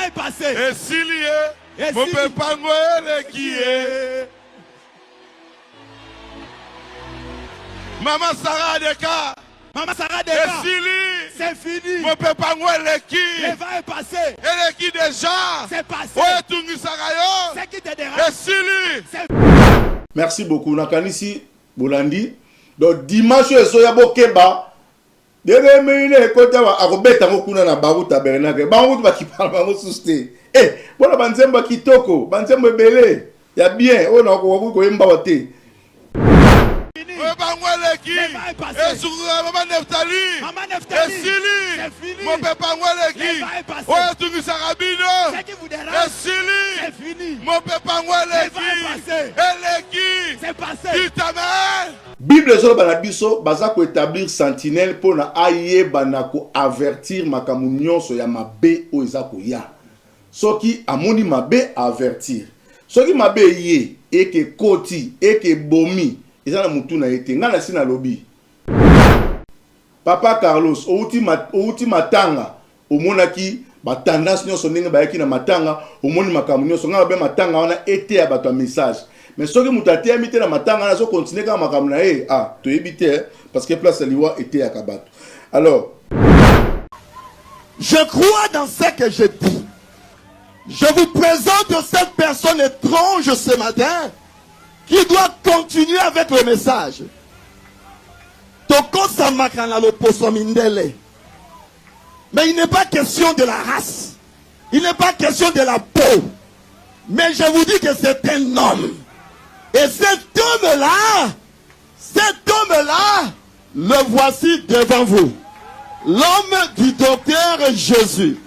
va passer. Et s'il y est, mon papa Ngoele qui est. Maman Sarah Deka. Maman Sarah Et Deka. s'il C'est fini. mon papa Ngoele qui. Le va passer. Et qui déjà. C'est passé. Ouais, Tungi Sarayo. C'est qui te dérange. Et s'il. Merci beaucoup. Nakanisi Bolandi. Donc dimanche soya bokeba. Debe mine kota wa akobeta ngokuna na baru tabernacle. Bango ba ki parle bango suste. Bona banzemba kitoko, banzemba ebele. Ya bien, ona ko yemba wate. Et sur Maman Neftali. Maman Neftali. Et s'il. C'est fini. Mon papa Ngoele qui. Ouais, Tungi Sarabino. C'est qui vous dérange. Et s'il. C'est fini. Mon papa Ngoele qui. Et qui. C'est passé. Qui t'amène. Bible zo bana biso baza ko établir sentinelle pour na aye bana ko avertir makamu nyonso ya mabe o eza ko ya. Soki amoni mabe avertir. Soki mabe ye eke koti eke bomi eza na mutu na ete ngana sina lobi. Papa Carlos outi matanga omonaki ba tendance nyonso ndenge bayaki na matanga omoni makamu nyonso ngana be matanga wana ete ya bato message. Mais ce que mutaté a mis dans ma tanga, on continue comme makamna tu éviter parce que place liwa était à Kabat. Alors, je crois dans ce que je dis. Je vous présente cette personne étrange ce matin qui doit continuer avec le message. Toko samakana lo posomindele. Mais il n'est pas question de la race. Il n'est pas question de la peau. Mais je vous dis que c'est un homme. Et cet homme-là, le voici devant vous. L'homme du docteur Jésus.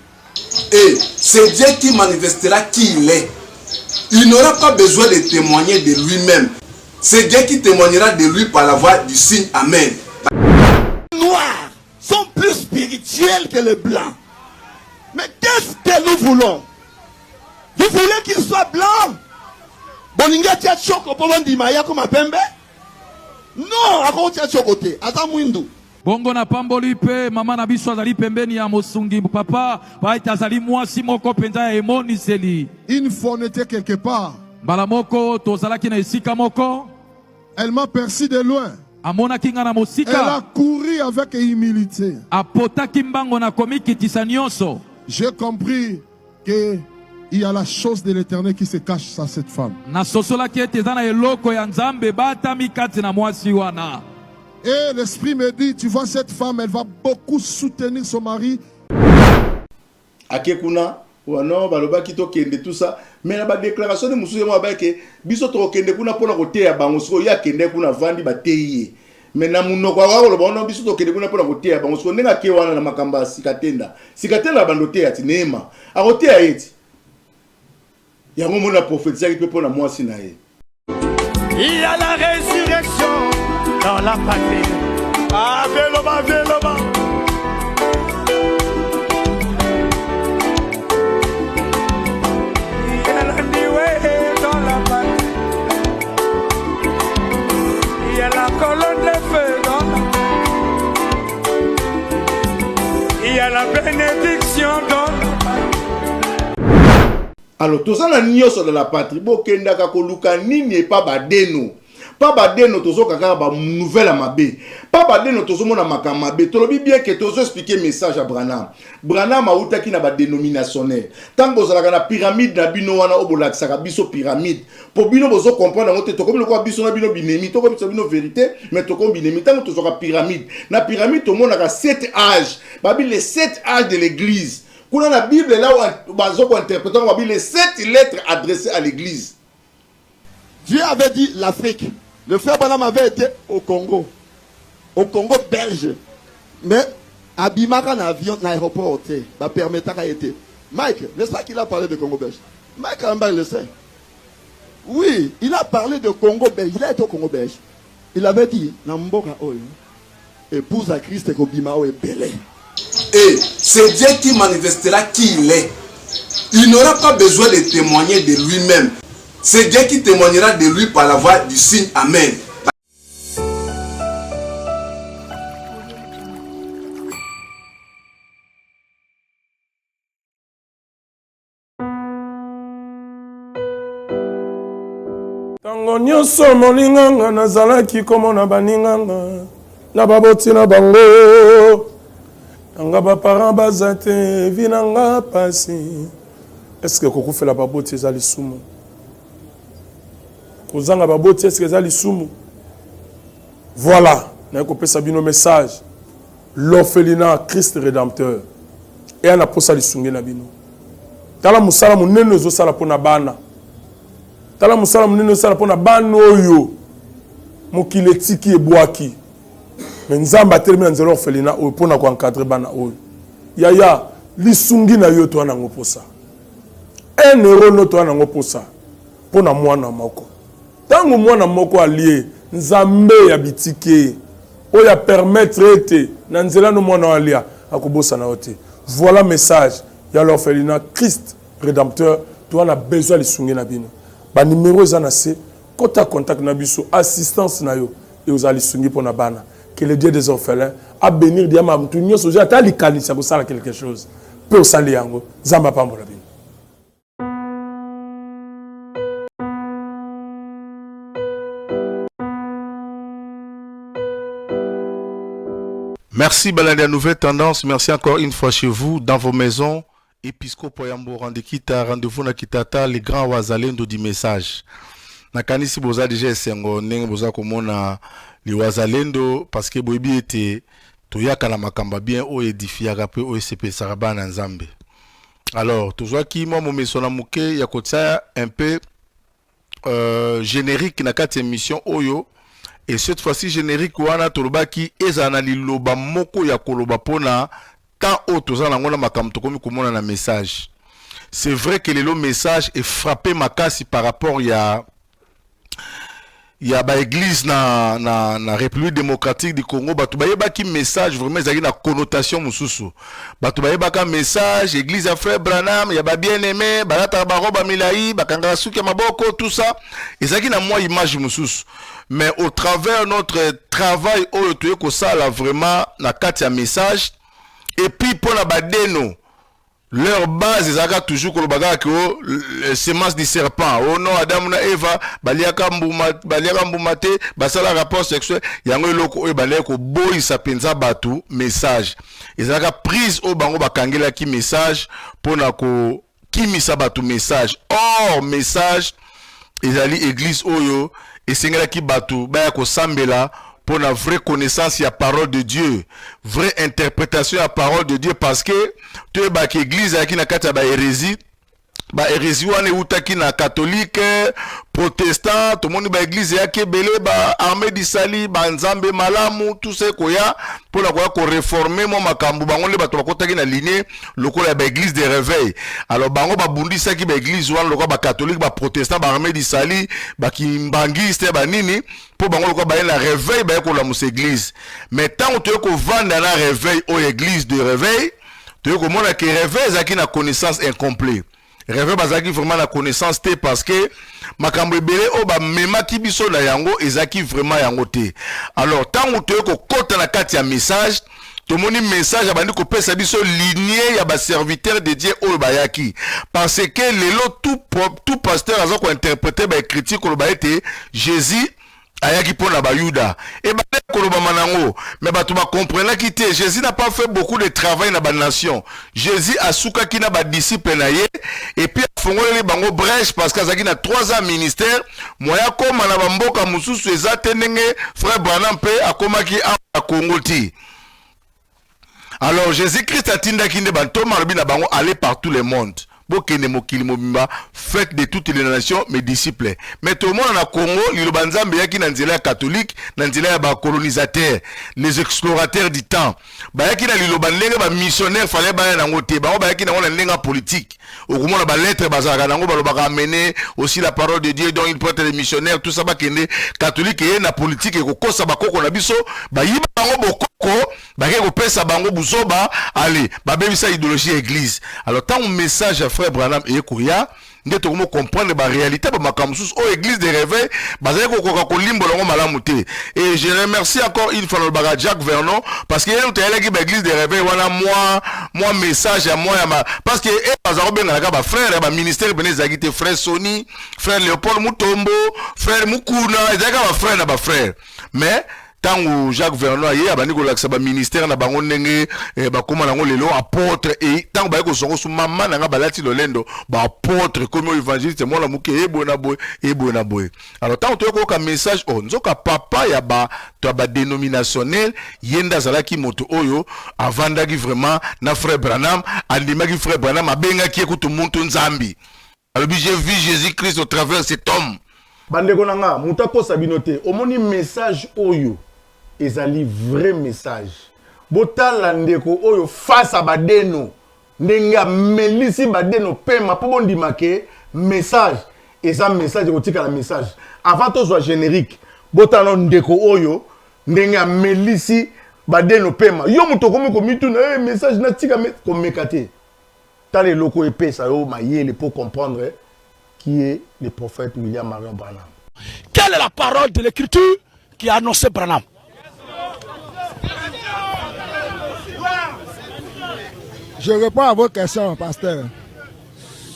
Et c'est Dieu qui manifestera qui il est. Il n'aura pas besoin de témoigner de lui-même. C'est Dieu qui témoignera de lui par la voix du signe Amen. Les noirs sont plus spirituels que les blancs. Mais qu'est-ce que nous voulons? Vous voulez qu'il soit blanc? Boninga tia choko pour ndimaya comme pembe? Non, ako tia chokote, ata mwindu. Bongo na pamboli pe mama na biso azali pembeni ya mosungi papa baita azali mwasi moko penza ya emoniseli. Une fois on était quelque part. Mbala moko tozalaki na esika moko. Elle m'a perçu de loin. Amona kinga na mosika. Elle a couru avec humilité. Apotaki mbango na komikitisa nyonso. J'ai compris que il y a la chose de l'Éternel qui se cache à cette femme. Et l'Esprit me dit, tu vois cette femme, elle va beaucoup soutenir son mari. Akekuna, non, baloba kito kende tout ça. Mais la déclaration de Moussou moi que biso to kende kuna pona kote ya bango so ya kende kuna vandi bateye. Mais na munoko wa lo bono biso to kende kuna pona kote ya bango so ndenga ke wana na makamba sikatenda. Sikatenda bandote ya tinema. Akote ya eti. Il y a un moment où la prophétie qui peut prendre moi aussi. Il y a la résurrection dans la patrie. Ah, véloba, véloba. Il y a la nuée dans la patrie. Il y a la colonne de feu dans la patrie. Il y a la bénédiction dans la patrie. Alors, tout ça, nous de la patrie, bokenda kakoluka nini pas badeno. Pas badeno tozo kaka ba nouvelle amabe. Pas badeno tozo mona makamabe. Tolobi bien que tozo expliquer message à Branham. Branham a outaki na ba dénominationnel. Tant que la na pyramide na bino wana obolak saka biso pyramide. Pour bino bozo comprendre ngote to comme le quoi biso na bino binemi, to comme bino vérité, mais to comme binemi tant que tozo ka pyramide. Na pyramide to mona ka 7 âges. Babi les 7 âges de l'église. Kuna la Bible là où bazo ko interpréter les 7 lettres adressées à l'église. Dieu avait dit l'Afrique. Le frère Branham avait été au Congo belge. Mais Abimaka na avion na aéroport va permettre à été. Mike, n'est-ce pas qu'il a parlé de Congo belge? Mike Ambal le sait. Oui, il a parlé de Congo belge. Il a été au Congo belge. Il avait dit Namboka Oyo. Épouse à Christ et Kobimao est belé. Et c'est Dieu qui manifestera qui il est. Il n'aura pas besoin de témoigner de lui-même. C'est Dieu qui témoignera de lui par la voix du signe Amen. Tango nyonso molinganga nazalaki komona baninganga na baboti na bango nanga ba parents bazate vinanga pasi. Est-ce que koko fait la baboti ezali sumu? Kozanga baboti est-ce que ezali sumu? Voilà, na kopesa bino message. L'orphelinat Christ rédempteur. Et ana posa lisungi na bino. Tala musala munene zo sala pona bana. Tala musala munene zo sala pona bana oyo. Mokile tiki ebwaki. Mais nzamba termina nzelo orphelinat oyo pona ko encadrer bana oyo. Yaya lisungi na yo to ana ngoposa. 1 euro no to ana ngoposa. Pona mwana moko. Tango mwana moko allié nzambe ya bitike oya permettre ete na nzela no mwana alia akobosa na ote. Voilà message ya l'orphelinat Christ rédempteur. Tu as besoin de sungi na bino. Ba numéro ezana se kota contact na biso assistance na yo et aux ali sungi pona bana. Que le Dieu des orphelins a bénir diama mtu nyoso ja ta likanisa ko sala quelque chose. Peu sali yango zamba pambola bino. Merci Balanda Nouvelle Tendance. Merci encore une fois chez vous, dans vos maisons. Episcopo Yambo Randekita, rendez-vous na Kitata, les grands Wazalendo du message. Nakani si boza déjà esengo, nenge boza komona les Wazalendo, parce que boibi était toyaka na makamba bien o edifiaka pe o SCP Sarabana Nzambe. Alors, toujours qui moi mon mesona muke ya kotia un peu générique na kati émission oyo. Et cette fois-ci, générique wana tolobaki ezana liloba moko ya koloba pona tant autres na ngona makamto komi komona na message. C'est vrai que le message est frappé makasi par rapport ya ba église na République démocratique du Congo batu bayeba ki message vraiment ezaki na connotation mususu. Batu bayeba ka message église ya frère Branham ya ba bien-aimé balata ba roba milai bakanga suki maboko tout ça ezaki na moi image mususu. Mais au travers notre travail oyo toye ko sala vraiment na kati ya message et puis pour la badeno leur base ezaka toujours ko baga ko semence du serpent oh non Adam na Eva baliaka mbuma te basala rapport sexuel yango eloko oyo balé ko boyisa penza batu message ezaka prise o bango bakangela ki message pona ko kimisa batu message or message ezali église oyo et sengela ki batu baya ko sambela pour la vraie connaissance de la parole de Dieu, vraie interprétation de la parole de Dieu, parce que tu es bak église qui n'a kata ba hérésie, ba hérésie wane utaki na catholique, protestant, tout le monde ba église ya kebele ba armée d'Isali, ba nzambe malamu, tout ce koya pour la ko réformer mo makambu bango le bato bakotaki na lignée lokola ba église de réveil. Alors bango ba bundisa ki ba église wane lokola ba catholique, ba protestant, ba armée d'Isali, ba kimbangiste ba nini pour bango lokola ba na réveil ba ko la mus église. Mais tant que ko vanda na réveil au église de réveil, tu ko mona que réveil zaki na connaissance incomplète. Réveil bazaki vraiment la connaissance té parce que makambo ebele o ba mema ki biso na yango ezaki vraiment yango té. Alors tant que ko kota na kati ya message to moni message abandi ko pesa biso lignée ya ba serviteur de Dieu o bayaki parce que lelo tout pasteur azo ko interpréter ba critique ko ba été Jésus ayaki pona ba Yuda et ba koloba manango mais ba to ba comprendre ki té Jésus n'a pas fait beaucoup de travail na ba nation. Jésus asuka ki na ba disciple na ye et puis fongoleli bango brèche parce que azaki na 3 ans ministère moya koma na ba mboka mususu ezate ndenge frère Branham pe akomaki a Congo ti. Alors Jésus-Christ a tinda kinde bantoma lobi na bango aller par tout le monde. Bokene mokili mobimba faites de toutes les nations mes disciples. Mais tout le monde na Congo liloba nzambe yaki na nzela catholique na nzela ya ba colonisateur les explorateurs du temps bayaki na liloba ndenge ba missionnaire fallait ba na ngote ba bayaki na ngona ndenge politique okomona ba lettre bazaka nango baloba ramener aussi la parole de Dieu donc il peut être les missionnaires tout ça ba kende catholique et na politique et ko kosa ba koko na biso ba yiba bango bokoko ba ke ko pesa bango buzoba allez ba bebisa idéologie église. Alors tant un message frère Branham et Kouya nde to komo comprendre ba réalité ba makamsus o église de réveil bazali ko ko limbo longo malamu te. Et je remercie encore une fois le baga Jacques Vernon parce que on tele ki ba église de réveil wana moi message à moi parce que bazaro benga ka ba frère ba ministère benezaki te frère Sony, frère Léopold Mutombo, frère Mukuna, ezaka ba frère na ba frère. Mais tant Jacques Vernon aye abani ko laksa ba ministère na bango ndenge ba koma nango lelo apôtre et tant ba ko songo su mama na nga balati lolendo ba apôtre comme évangéliste moi la muke ebona boy. Alors tant to ko ka message on nzoka papa ya ba to ba dénominationnel yenda zalaki moto oyo avandaki vraiment na frère Branham andimaki frère Branham abenga ki ekutu muntu nzambi. Alors j'ai vu Jésus-Christ au travers cet homme. Bande konanga mutako sabinote omoni message oyo ezali vrai message. Botala ndeko oyo face à badeno ndenga melisi badeno pema po bondima ke message eza message kotika la message avant to zo générique botala ndeko oyo ndenga melisi badeno pema yo mutoko mo komitu na message na tika komekate tale loko epesa yo mayele pour comprendre qui est le prophète William Marion Branham. Quelle est la parole de l'écriture qui a annoncé Branham? Je réponds à votre question, pasteur.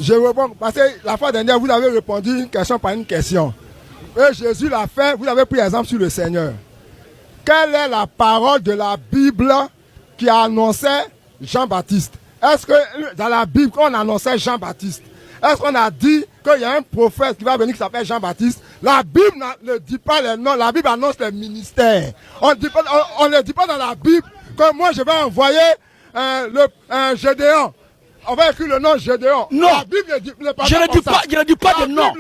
Je réponds parce que la fois dernière, vous avez répondu une question par une question. Et Jésus l'a fait, vous avez pris exemple sur le Seigneur. Quelle est la parole de la Bible qui a annoncé Jean-Baptiste? Est-ce que dans la Bible, quand on annonçait Jean-Baptiste, est-ce qu'on a dit qu'il y a un prophète qui va venir qui s'appelle Jean-Baptiste? La Bible ne dit pas les noms, la Bible annonce les ministères. On ne dit pas dans la Bible que moi je vais envoyer Gédéon. On va écrire le nom Gédéon. Non, la Bible ne dit pas je ne dis pas de nom.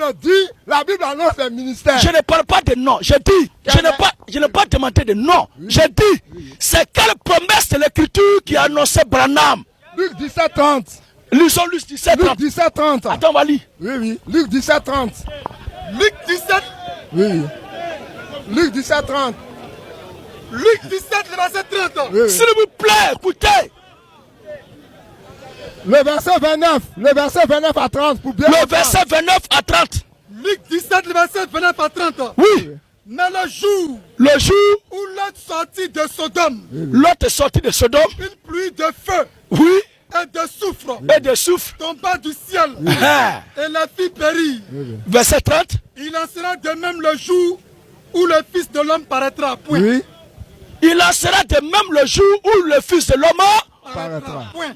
La Bible annonce les ministères. Je ne parle pas de nom. Je dis, je n'ai pas demandé de nom. Je dis, c'est quelle promesse de l'écriture qui a annoncé Branham? Luc 17:30. Lisons Luc 17:30. Luc 17:30. Attends, on va lire. Oui. Luc 17:30. Luc 17. Oui. Luc 17:30. Luc 17, le verset 30. Oui. S'il vous plaît, écoutez. Le verset 29 à 30 pour bien. Le verset 29 à 30. Luc 17, le verset 29 à 30. Oui. Mais le jour où Lot sortit de Sodome, Lot est sorti de Sodome, une pluie de feu. Oui. Et de soufre tomba du ciel et la fit périr. Verset 30. Il en sera de même le jour où le Fils de l'homme paraîtra. Point. Oui. Il en sera de même le jour où le Fils de l'homme paraîtra. Point.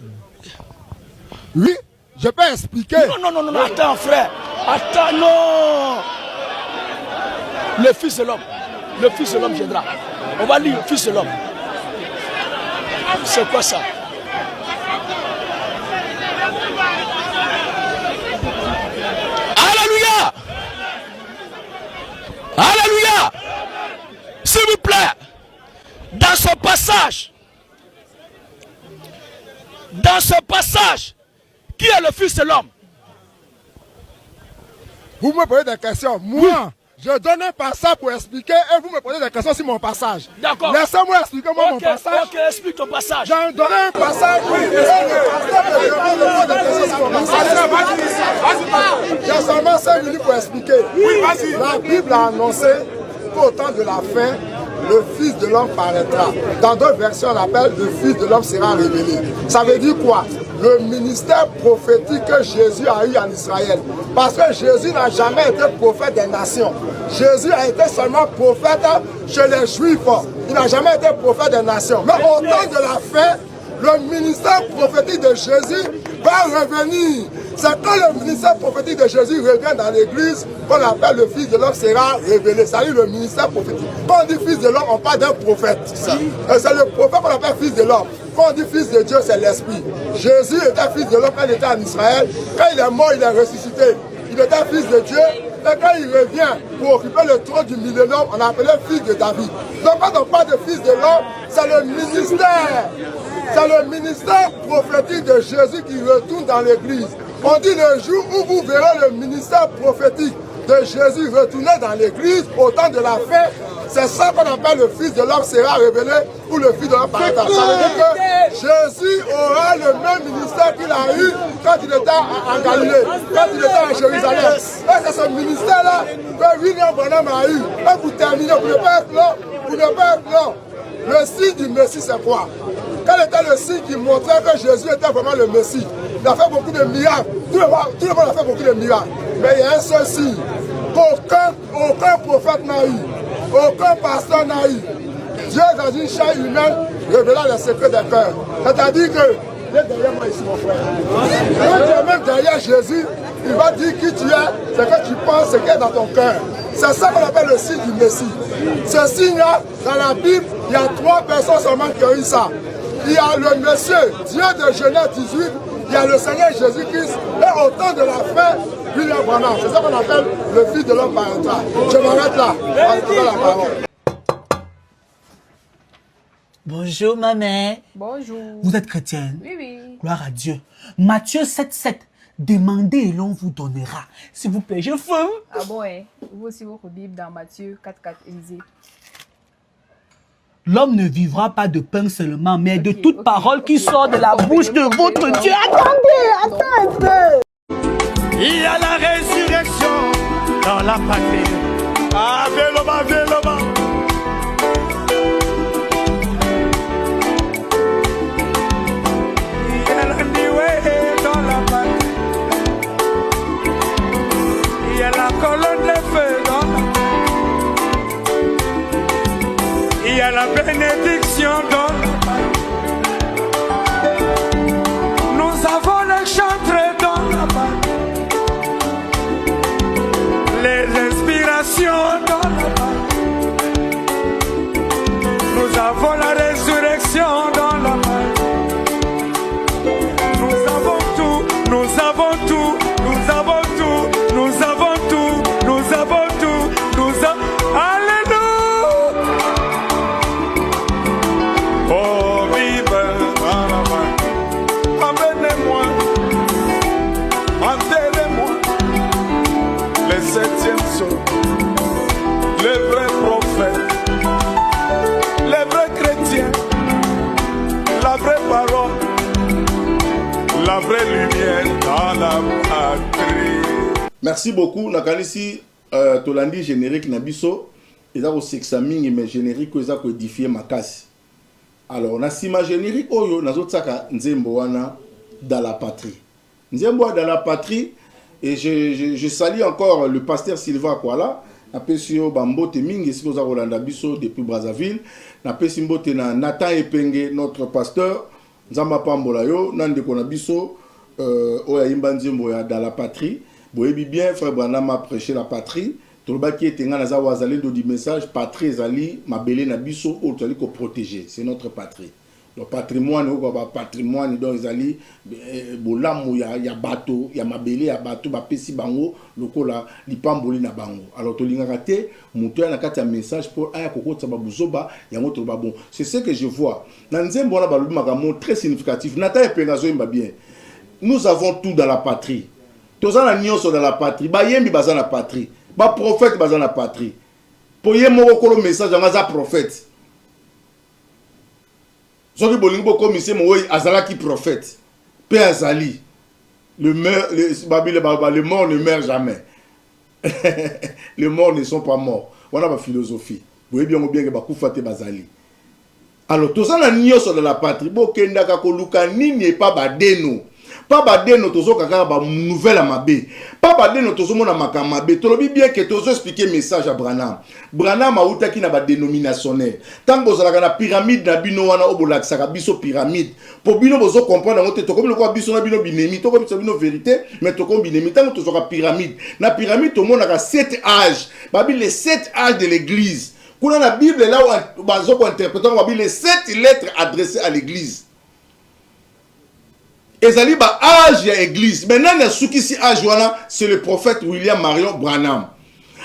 Oui, je peux expliquer. Non, attends frère. Attends, non. Le Fils de l'homme viendra. On va lire le Fils de l'homme. C'est quoi ça? Alléluia. S'il vous plaît, dans ce passage, qui est le Fils de l'homme? Vous me posez des questions. Moi, je donne un passage pour expliquer et vous me posez des questions sur mon passage. D'accord. Laissez-moi expliquer mon passage. Ok, explique ton passage. J'en donne un passage. J'ai seulement 5 minutes pour expliquer. Oui, vas-y. La Bible a annoncé qu'au temps de la fin, le Fils de l'homme paraîtra. Dans d'autres versions, on appelle le Fils de l'homme sera révélé. Ça veut dire quoi? Le ministère prophétique que Jésus a eu en Israël. Parce que Jésus n'a jamais été prophète des nations. Jésus a été seulement prophète chez les Juifs. Il n'a jamais été prophète des nations. Mais au temps de la fin, le ministère prophétique de Jésus va revenir. C'est quand le ministère prophétique de Jésus revient dans l'église qu'on appelle le Fils de l'homme sera révélé. Ça veut dire le ministère prophétique. Quand on dit Fils de l'homme, on parle d'un prophète. C'est le prophète qu'on appelle Fils de l'homme. Quand on dit Fils de Dieu, c'est l'Esprit. Jésus était Fils de l'homme quand il était en Israël. Quand il est mort, il est ressuscité. Il était Fils de Dieu. Et quand il revient pour occuper le trône du millénaire, on appelait Fils de David. Donc quand on parle de Fils de l'homme, c'est le ministère. C'est le ministère prophétique de Jésus qui retourne dans l'église. On dit le jour où vous verrez le ministère prophétique de Jésus retourné dans l'église au temps de la fin, c'est ça qu'on appelle le Fils de l'homme sera révélé ou le Fils de l'homme paraîtra. Ça veut dire que Jésus aura le même ministère qu'il a eu quand il était en Galilée, quand il était à Jérusalem. Et c'est ce ministère-là que William Branham a eu. Et pour terminer, vous ne pas être long, vous ne pas être long. Le signe du Messie, c'est quoi? Quel était le signe qui montrait que Jésus était vraiment le Messie? Il a fait beaucoup de miracles. Tout le monde a fait beaucoup de miracles. Mais il y a un seul signe qu'aucun prophète n'a eu, aucun pasteur n'a eu. Dieu, dans une chair humaine, révélant les secrets des cœurs. C'est-à-dire que, il est derrière moi ici, mon frère. Quand tu es même derrière Jésus, il va dire qui tu es, ce que tu penses, ce qui est dans ton cœur. C'est ça qu'on appelle le signe du Messie. Ce signe-là, dans la Bible, il y a 3 personnes seulement qui ont eu ça. Il y a le monsieur, Dieu de Genèse 18, il y a le Seigneur Jésus-Christ, et au temps de la fin, William Branham. C'est ça qu'on appelle le Fils de l'homme paraîtra. Je m'arrête là. On va la parole. Bonjour, maman. Bonjour. Vous êtes chrétienne? Oui, oui. Gloire à Dieu. Matthieu 7,7. Demandez et l'on vous donnera. S'il vous plaît, je veux. Ah bon, hein? Vous aussi votre Bible dans Matthieu 4,4, Élisée. L'homme ne vivra pas de pain seulement, mais de toute parole qui sort de la bouche de votre Dieu. Attendez. Il y a la résurrection dans la patrie. Ah, véloba, véloba. Il y a la nuée dans la patrie. Il y a la colonne de feu dans la patrie. Il y a la bénédiction dans la patrie. Nous avons les chantres dans la patrie. Les inspirations dans la patrie. Nous avons la résurrection dans la patrie. Nous avons tout, nous avons tout, nous avons tout, nous avons tout, nous avons tout, nous avons... Alléluia! Oh, vive dans la main. Amenez-moi, enterrez-moi. Les 7e sont les vrais prophètes, les vrais chrétiens, la vraie parole, la vraie lumière dans la patrie. Merci beaucoup. Nakanisi Tolandi générique Nabiso. Ils ont sexaming mais générique ils ont codifié makasi. Alors na sima générique oyo nazotsaka nzembo wana dans la patrie. Nzembo dans la patrie. Et je salue encore le pasteur Sylvain Kwala. Napesio Bambote Mingi Sikoza Rolanda Biso depuis Brazzaville. Napesi Mbote na Nathan Epenge, notre pasteur. Nzamba Pambola yo, Nande Konabiso, Oya Imbanzembo dans la patrie. Boyebi bien, frère Branham a prêché la patrie. Tolobaki etenga naza wazali do du message, patrie zali, mabele na biso, otali ko protéger. C'est notre patrie. Le patrimoine, le patrimoine, donc ils allaient, il y a bateau, il y a mabélé, il y a bateau, il y a pesi bango, le cola, l'ipamboli na bango. Alors, tu l'as raté, mon tour a un message pour un coco de sababuzoba, il y a un autre babon. C'est ce que je vois. Dans un bon abalou, très significatif. Nathan et Pengazo, il bien. Nous avons tout dans la patrie. Tous en nions sont dans la patrie. Bayembi bazan dans la patrie. Ba prophète bazan dans la patrie. Pour y avoir un message, on a un prophète. Soki bolingi boko mise moyi azalaki prophète. Père Azali. Le mort ne meurt jamais. Les morts ne sont pas morts. Voilà ma philosophie. Vous voyez bien que bakufate bazali. Alors tout ça na nyoso de la patrie. Bokenda ka koluka nini pas badeno. Pas badeno tozo kaka ba nouvelle amabe. Pas badeno tozo mona makamabe. Tolobi bien que tozo expliquer message à Branham. Branham a utaki na ba dénominationnel. Tant bozalaka na pyramide na bino wana obolakisaka biso pyramide. Pour bino bozo comprendre ngote to comme le quoi biso na bino binemi, to comme bino vérité, mais to comme binemi tant tozo ka pyramide. Na pyramide to mona ka 7 âges. Babi les 7 âges de l'église. Kuna na Bible là où bazo ko interpréter babi les 7 lettres adressées à l'église. Ezali ba âge ya église. Maintenant na suki si âge wana c'est le prophète William Marion Branham.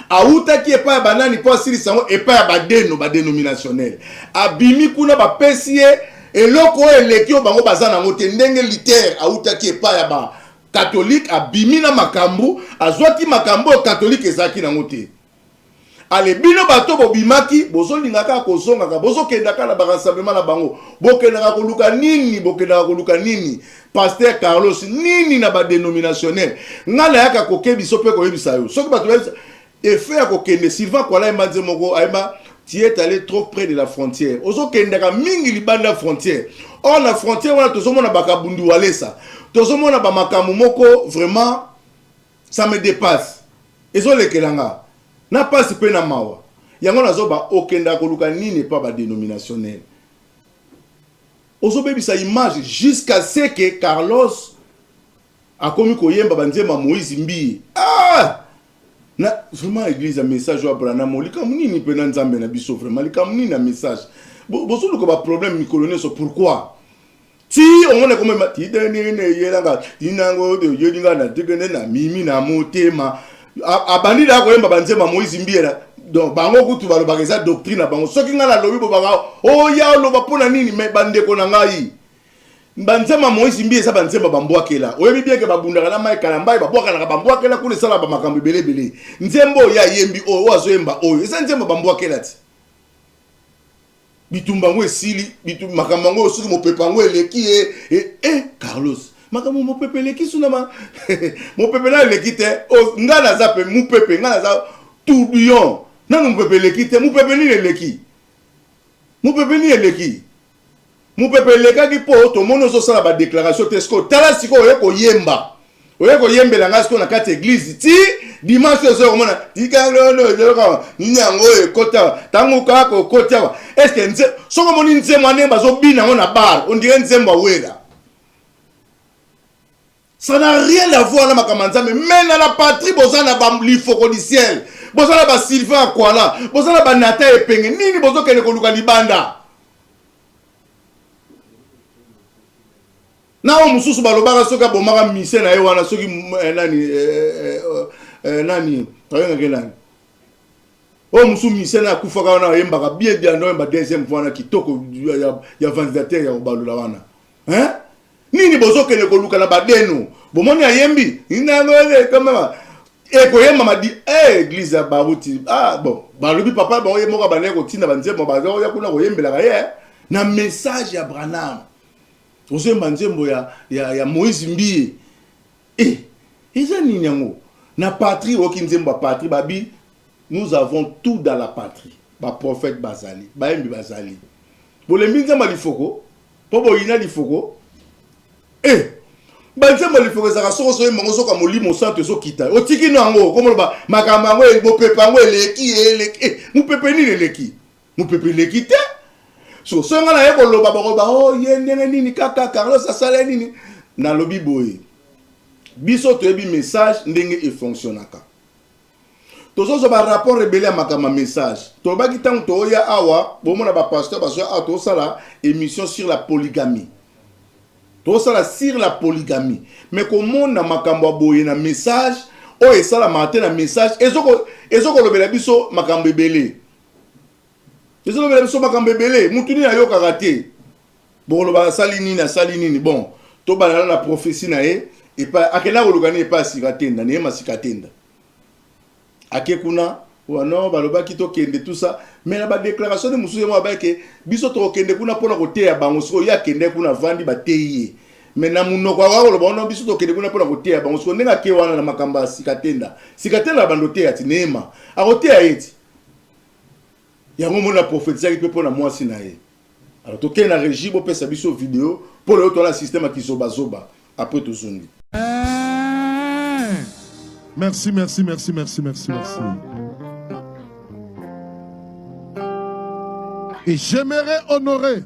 Aouta qui est pas banani pas sili sango et pas ba deno ba dénominationnel. Abimi kuna ba pesie et loko elekio bango bazana ngote ndenge litaire aouta qui est pas ya ba catholique abimi na makambo azwaki makambo catholique ezaki na ngote ale bino bato bobimaki bozolingaka kozongaka bozokendaka na barassemblement na bango bokendaka koluka nini pasteur Carlos nini na badénominationnel ngala yaka kokebiso pe koyebisa yo soki bato bayebisa effet ya kokende Sylvain Kwala emanze moko ayeba tu es allé trop près de la frontière ozokendaka mingi libanda frontière or la frontière wana tozomona bakabundu walesa tozomona bamakambo moko vraiment ça me dépasse ezolekelanga na pasi pe na mawa yango nazoba okenda koluka nini pa ba dénominationnel ozobebisa image jusqu'à ce que Carlos akomi koyemba banzema Moïse Mbiye na vraiment église a message wa Branham likamu nini pe na nzambe na biso vraiment likamu nini na message bozulu ko ba problème colonel so pourquoi si on est comme ti denene yelanga inango de yedinga na tegene na mimi na motema abandi da ko yemba banzema Moïse Mbiye donc bango kutu balobaka eza doctrine bango soki nga na lobi bobaka ya loba pona nini me bandeko na ngai banzema Moïse Mbiye eza banzema bambwakela oyebi bien ke babundaka na mai kalambai babwakala bambwakela kuna sala ba makambo belebele nzembo ya yembi o azoyemba oyo eza nzembo bambwakela ti bitumba ngo esili bitumba makambo ngo soki mopepa ngo eleki Carlos makambo mopepe eleki suna ma mopepe na eleki te nga na za pe mopepe nga na za tourbillon nanu mopepe eleki te mopepe ni eleki mopepe elekaki po to mono so sala ba déclaration tesco tala siko oyeko yembela nga siko na kati église ti dimanche so komona tikalo no nyango ekota tangu kako kota est-ce que nze soko moni nze mane bazo bina ngona bar on dirait nzemba wela ça n'a rien à voir na makamanza mais na la patrie bozana ba lifoko du ciel bozana ba Sylvain Kwala bozana ba Nata Epenge nini bozo kene koluka libanda na mususu balobaka soka bomaka mise na ye wana soki nani nani musu mise na kufaka wana yembaka bien ndo yemba deuxième fois na kitoko ya validateur ya obalola wana nini bozo kene koluka na badeno bomoni ayembi inangole kama ekoyemba madi église ya baruti bon balobi papa ba oyemoka baneko tinda banzembo bazo ya kuna koyembela ye na message ya Branham ozemba nzembo ya Moïse Mbiye eza nini yango na patrie oki nzembo patrie babi nous avons tout dans la patrie ba prophète bazali ba yembi bazali bolembi nzemba lifoko po boyina lifoko banzemba lifoko za soko so yemba soko molimo santo so kita otiki nango komo ba makamba ngo bopepa ngo eleki mupepe ni eleki mupepe eleki te so songa na yeko loba bakoba yendenge nini kaka Carlos asala nini na lobi boye biso toyebi message ndenge e fonctionnaka tozozo ba rapport rebelle ya makama message to ba kitango to ya awa bomona ba pasteur baso a to sala émission sur la polygamie to sala sur la polygamie mais comment na makambo boye na message o esala matin na message ezoko lobela biso makambo ebele ezolo bela biso makambo ebele mutuni na yoka te bon lo ba sali nini bon to ba la prophétie na ye et pas akena kolugani pas sikatenda ne ma sikatenda akekuna wana baloba kito kende tout ça mais na ba déclaration de musuye mo ba ke biso to kende kuna pona koteya bango siko ya kende kuna vandi ba teye mais na munoko wa lo bono biso to kende kuna pona koteya bango siko ndenga ke wana na makamba sikatenda bandote ya tinema akoteya yeti yango mona prophétie qui peut pour moi si nae alors to kena régime au pesa biso vidéo pour le autre la système qui zoba après tout zondi. Merci. Et j'aimerais honorer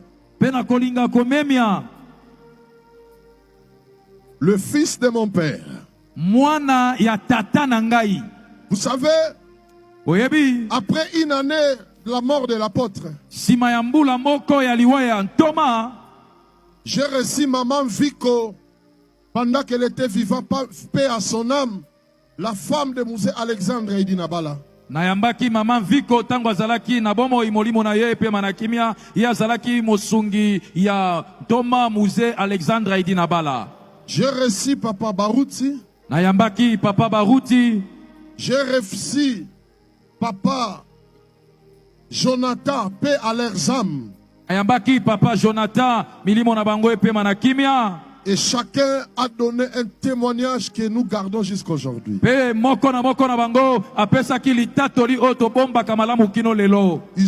le fils de mon père. Vous savez, après une année de la mort de l'apôtre, j'ai reçu maman Vico pendant qu'elle était vivante, paix à son âme, la femme de Musée Alexandre Idinabala. Nayambaki maman Vico tango azalaki na bomo imolimo na ye pe manakimia ya azalaki mosungi ya Thomas Musée Alexandre Idinabala. J'ai reçu Papa Barouti. Nayambaki Papa Barouti. J'ai reçu Papa Jonathan, paix à leurs âmes. Nayambaki Papa Jonathan, milimo na bango epe manakimia. Et chacun a donné un témoignage que nous gardons jusqu'aujourd'hui. Ils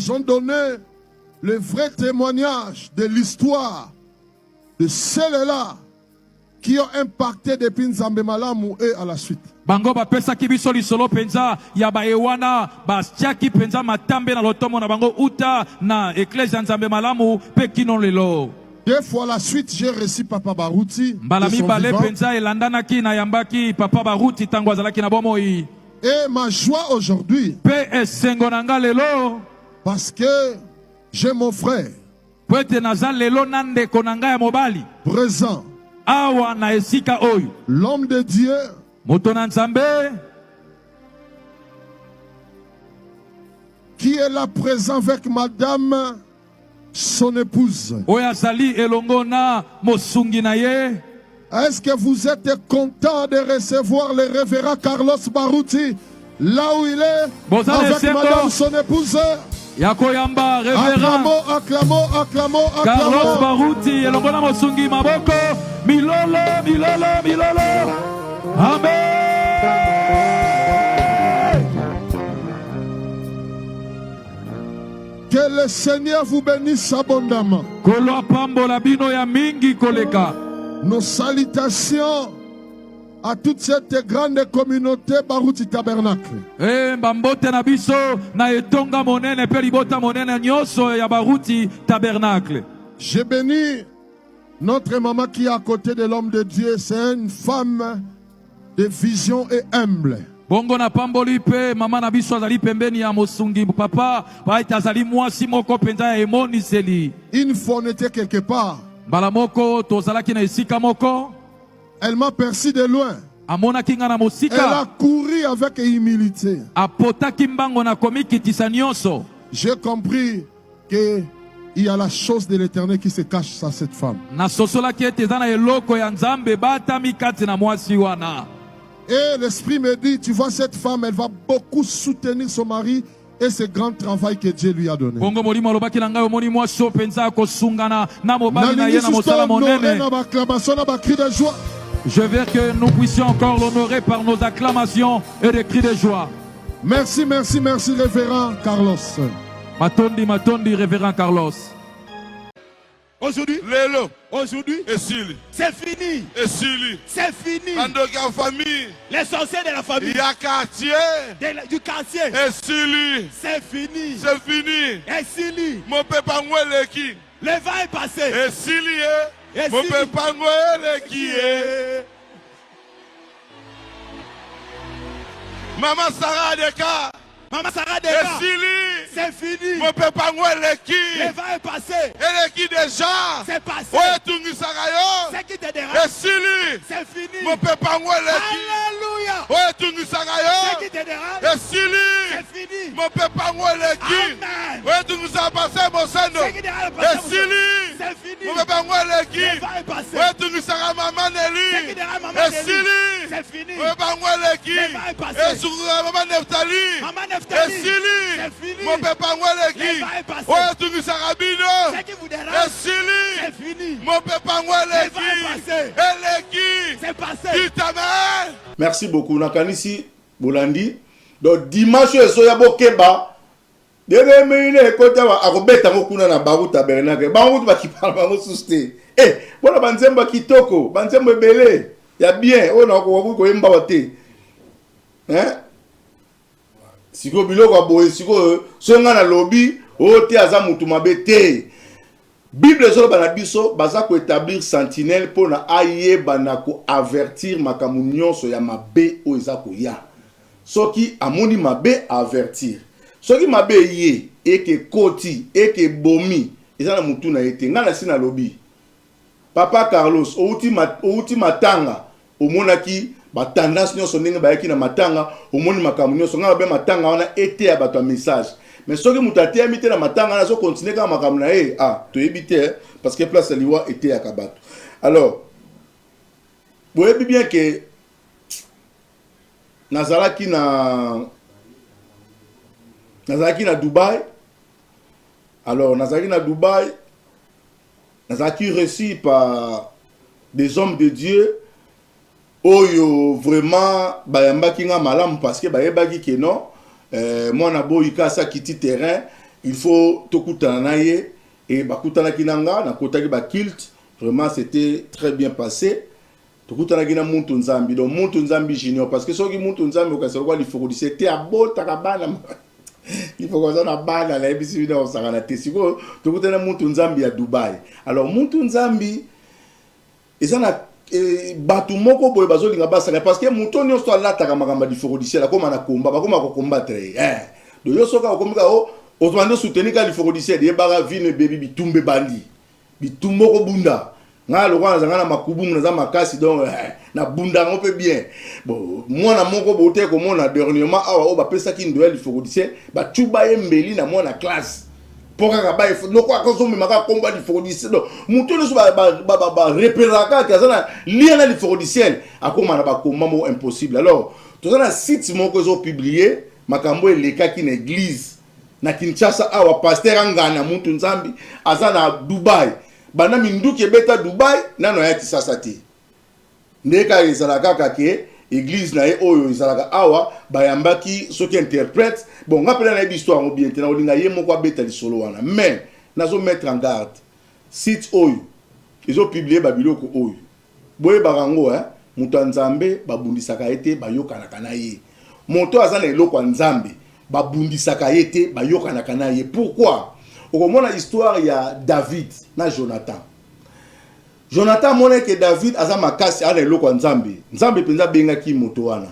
ont donné le vrai témoignage de l'histoire de ceux-là qui ont impacté depuis Nzambe Malamu et à la suite. Bango bapesaki biso lisolo penza ya baewana bastiaki penza matambe na lotomo na bango uta na Ecclesia Nzambe Malamu pe kino lelo. Deux fois la suite, j'ai reçu Papa Barouti. Balami bale penza elandanaki na yambaki Papa Barouti tango azalaki na bomoi. Et ma joie aujourd'hui, pe esengo nanga lelo, parce que j'ai mon frère pwete nazal lelo nande konanga ya mobali présent. Awa na esika oyo. L'homme de Dieu, moto na Nzambe, qui est là présent avec madame, son épouse. Est-ce que vous êtes content de recevoir le révérend Carlos Barouti là où il est avec madame, son épouse? Yakoyamba, révérend. Acclamons. Carlos Barouti, elongona mosungi maboko, milolo. Amen. Que le Seigneur vous bénisse abondamment. Nos salutations à toute cette grande communauté Barouti Tabernacle. J'ai béni notre maman qui est à côté de l'homme de Dieu. C'est une femme de vision et humble. Bongo na pamboli pe mama na biso azali pembeni ya mosungi papa baita azali mwasi moko penza ya emoniseli. Une fois on était quelque part. Mbala moko tozalaki na esika moko. Elle m'a perçu de loin. Amona kinga na mosika. Elle a couru avec humilité. Apotaki mbango na komikitisa nyonso. J'ai compris que il y a la chose de l'Éternel qui se cache à cette femme. Na sosola ki ete zana eloko ya Nzambe bata mikati na mwasi wana. Et l'esprit me dit, tu vois cette femme, elle va beaucoup soutenir son mari et ce grand travail que Dieu lui a donné. Je veux que nous puissions encore l'honorer par nos acclamations et des cris de joie. Merci, révérend Carlos. Matondi, révérend Carlos. Aujourd'hui, c'est fini. C'est fini. Les sorciers de la famille. Du quartier. C'est fini. Mon papa qui. Le vent est passé. Mon papa qui est. Maman Sarah Deka. C'est fini. Mon papa qui. Le vent est passé. Et qui déjà. C'est passé. C'est qui te dérange. C'est fini. Mon papa Alléluia. C'est qui te dérange. C'est fini. Mon papa qui. C'est qui dérange. C'est fini. Mon papa qui. Le vent est passé. C'est qui dérange maman Nelly. C'est fini. Mon papa qui. Le vent est passé. Maman Neftali. C'est fini. Mon papa qui. C'est qui vous dérange. C'est fini. Mon papa qui. C'est passé. Merci beaucoup. Nakanisi Bolandi. Donc dimanche soya bokeba. Debe meine kota wa akobeta ngokuna na Barouti Tabernacle. Barouti ba ki parle bango suste. Bona banzemba kitoko, banzemba belé. Ya bien, ona ko yemba wate. Siko biloko aboye siko songa na lobby o te aza mutu mabe te. Bible zo bana biso baza ko établir sentinelle pour na ayeba na ko avertir makambo nyonso ya mabe o eza ko ya. Soki amoni mabe avertir. Soki mabe ye eke koti eke bomi eza na mutu na ete ngana sina lobby. Papa Carlos outi matanga omonaki ba tendance nyonso ndenge bayaki na matanga omoni makambo nyonso ngana be matanga wana ete ya bato message. Mais soki mutate ya mite na matanga na so continuer ka makambo na to ebite parce que place liwa ete ya kabato. Alors voyez bien que nazalaki na Dubaï. Alors nazalaki na Dubaï, nazalaki reçu par des hommes de Dieu. Oyo vraiment bayambaki nga malam parce que bayebaki que non, moi na boyika sa kiti terrain, il faut tokutana na ye et bakutana kinanga na kotaki ba kilt. Vraiment c'était très bien passé. Tokutana kina muntu nzambi, donc muntu nzambi junior parce que soki muntu nzambi okasa kwa lifoko c'était abota kabana. Il faut qu'on a bana la ebisi na osakana tesiko tokutana muntu nzambi ya Dubaï. Alors muntu nzambi ezana batu moko boye bazolinga basala parce que muntu nyonso alataka makamba lifoko disiela koma na komba bakoma ko combattre do yo soka okomika o otwande soutenir ka lifoko disiela ye baga vine baby bitumbe bandi bitumbo ko bunda nga lo kwana zanga na makubu na za makasi donc na bunda ngo pe bien bon moi na moko bote ko mona dernièrement awa o ba pesa ki ndoel lifoko disiela ba tuba embeli na mona classe poka ka ba ifo noko akozo me maka komba lifoko disiela muto le so ba repéraka kazana liana lifoko disiela akoma na ba komba mo impossible. Alors tout ça site moko zo publier makambo eleka ki na église na Kinshasa awa pasteur angana muntu nzambi azana Dubai bana minduki beta Dubai nano ya Kinshasa te ndeka ezalaka kake église na ye oyo ezalaka awa bayambaki soki interprète bon ngapela na histoire ngo bien tena olinga ye moko beta lisolo wana mais nazo mettre en garde site oyo ezo publier babiloko oyo boye barango mutu nzambe babundisaka ete bayokana kana ye moto azana eloko nzambe babundisaka ete bayokana kana ye. Pourquoi? Okomona histoire ya David na Jonathan. Jonathan mona que David aza makasi ala eloko nzambe nzambe penza benga ki moto wana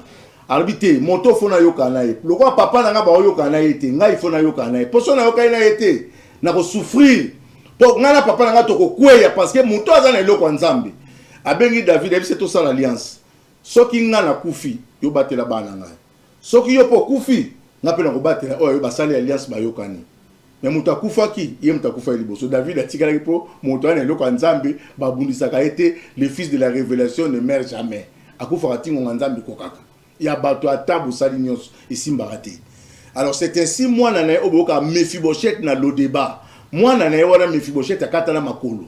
arbité moto fona yokana ye lokwa papa nanga ba yokana ye te ngai fona yokana ye poso na yokana ye te na ko souffrir po ngana papa nanga to ko kweya parce que moto aza na eloko nzambe abengi David ebise to sala alliance soki ngana kufi yo batela bana ngai soki yo po kufi ngapela ko batela oyo basali alliance ba yokani. Mais muta kufaki ye muta kufa liboso David atikala po moto ana eloko nzambe babundisaka ete le fils de la révélation ne meurt jamais akufa katingo nzambe kokaka ya bato atabu sali nyonso esimbaka te. Alors c'est ainsi moi na oboka Mephibosheth na lo débat moi na wana Mephibosheth akata na makolo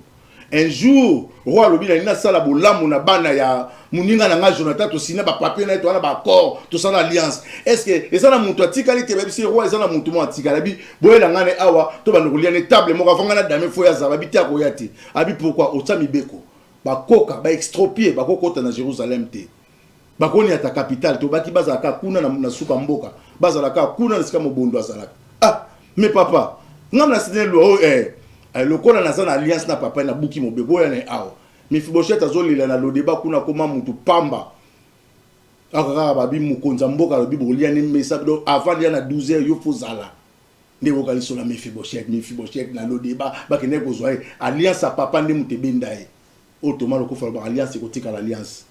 un jour roi lobi na sala bolamu na bana ya muninga na nga Jonathan to sina ba papier na to na ba corps to sala alliance. Est-ce que ezana muntu atikali te bebisi roi ezana muntu mo atikala bi boyela ngane awa to ba ngolia ne table mo ka fanga na dame fo ya zaba biti ko yati abi pourquoi otami beko ba koka ba extropier ba kokota na Jérusalem te ba koni ata capitale to baki bazaka kuna na suka mboka bazalaka kuna na sika mobondo azalaka mais papa ngam na sine lo lokola na zana alliance na papa na buki mobebo ya ne awa Mephibosheth azolela na lo débat kuna koma mutu pamba akaka babi mukonza mboka lobi bolia ne mesa do avant ya na 12h yo fozala ndeko kaliso na Mephibosheth na lo débat bakene kozwa alliance a papa nde mutebenda e otoma lokofa ba alliance kotika l'alliance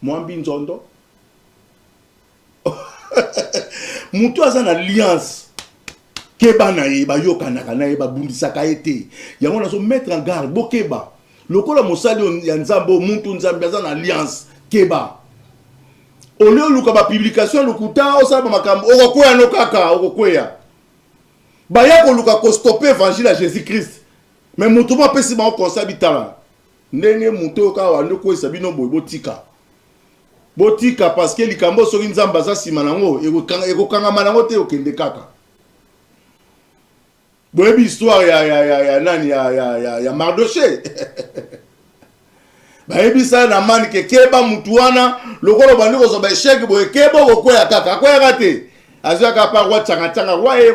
mwambi nzondo mutu azana alliance keba na ye ba yokana kana ye ba bundisaka ete yango na so mettre en garde bokeba lokola mosali ya nzambo muntu nzambe azana alliance keba oleo luka ba publication lukuta osala ba makambo okokweya no kaka okokweya baya ko luka ko stopper évangile à Jésus Christ mais mutu mo pesi ba conseil bitala ndenge mutu ka wa ndoko esabino botika parce que likambo soki nzamba za sima nango ekokanga manango te okende kaka. Boyebi histoire ya nani ya Mardoché. Bayebi sa na mani ke keba mutu wana lokolo bandiko zo ba échec boye keba ko ya kaka ko ya kate azaka pa roi tanga wae